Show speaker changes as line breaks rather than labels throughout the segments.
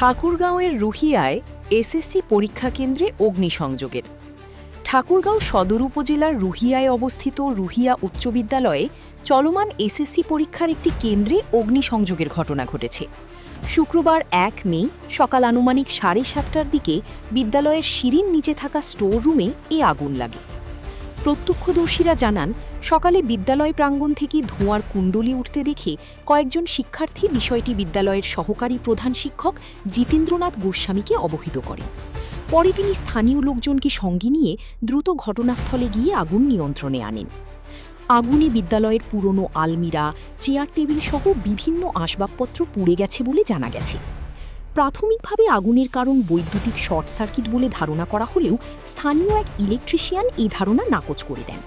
ঠাকুরগাঁওয়ের রুহিয়ায় SSC পরীক্ষা কেন্দ্রে অগ্নিসংযোগের। ঠাকুরগাঁও সদর উপজেলার রুহিয়ায় অবস্থিত রুহিয়া উচ্চ বিদ্যালয়ে চলমান এসএসসি পরীক্ষার একটি কেন্দ্রে অগ্নিসংযোগের ঘটনা ঘটেছে। শুক্রবার ১ মে সকাল আনুমানিক ৭:৩০টার দিকে বিদ্যালয়ের সিঁড়ির নিচে থাকা স্টোর রুমে এ আগুন লাগে। প্রত্যক্ষদর্শীরা জানান, সকালে বিদ্যালয় প্রাঙ্গণ থেকে ধোঁয়ার কুণ্ডলী উঠতে দেখে কয়েকজন শিক্ষার্থী বিষয়টি বিদ্যালয়ের সহকারী প্রধান শিক্ষক জিতেন্দ্রনাথ গোস্বামীকে অবহিত করেন। পরে তিনি স্থানীয় লোকজনকে সঙ্গে নিয়ে দ্রুত ঘটনাস্থলে গিয়ে আগুন নিয়ন্ত্রণে আনেন। আগুনে বিদ্যালয়ের পুরনো আলমিরা, চেয়ার টেবিল সহ বিভিন্ন আসবাবপত্র পুড়ে গেছে বলে জানা গেছে। প্রাথমিকভাবে আগুনের কারণ বৈদ্যুতিক শর্ট সার্কিট বলে ধারণা করা হলেও স্থানীয় এক ইলেকট্রিশিয়ান এই ধারণা নাকচ করে দেন।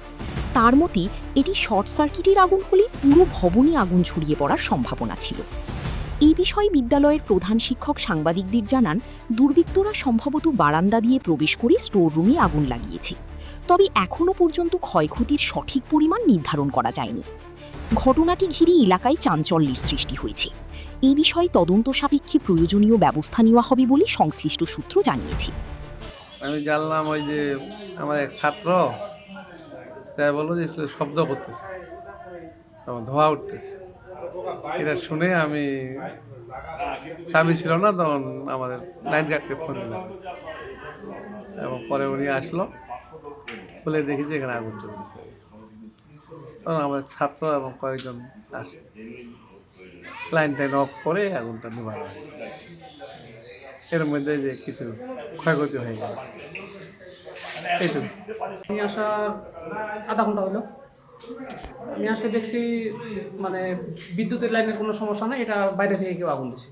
তার মতে, এটি শর্ট সার্কিটের আগুন হলে পুরো ভবনে আগুন ছড়িয়ে পড়ার সম্ভাবনা ছিল। এই বিষয়ে বিদ্যালয়ের প্রধান শিক্ষক সাংবাদিকদের জানান, দুর্বৃত্তরা সম্ভবত বারান্দা দিয়ে প্রবেশ করে স্টোর রুমে আগুন লাগিয়েছে। তবে এখনও পর্যন্ত ক্ষয়ক্ষতির সঠিক পরিমাণ নির্ধারণ করা যায়নি। ঘটনাটি ঘিরে এলাকায় চাঞ্চল্যের সৃষ্টি হয়েছে। এই বিষয়ে তদন্ত সাপেক্ষে প্রয়োজনীয় ব্যবস্থা নেওয়া হবে বলে সংশ্লিষ্ট সূত্র জানিয়েছে।
আমি জানলাম ওই যে আমার এক ছাত্র তাই বললো যে শব্দ করতেছে, ধোঁয়া উঠতেছে। এটা শুনে আমি চাবি ছিল না, তখন আমাদের লাইন গার্ডকে ফোন দিলাম এবং পরে উনি আসলো, খুলে দেখি যে এখানে আগুন চলতেছে। তখন আমাদের ছাত্র এবং কয়েকজন আসে, লাইন টাইন অফ করে আগুনটা নিভানো হয়। এর মধ্যে যে কিছু ক্ষয়ক্ষতি হয়ে গেল।
আমি আসার আধা ঘন্টা হলো। আমি আসে দেখছি বিদ্যুতের লাইনের কোনো সমস্যা নেই, এটা বাইরে থেকে কেউ আগুন দিচ্ছে।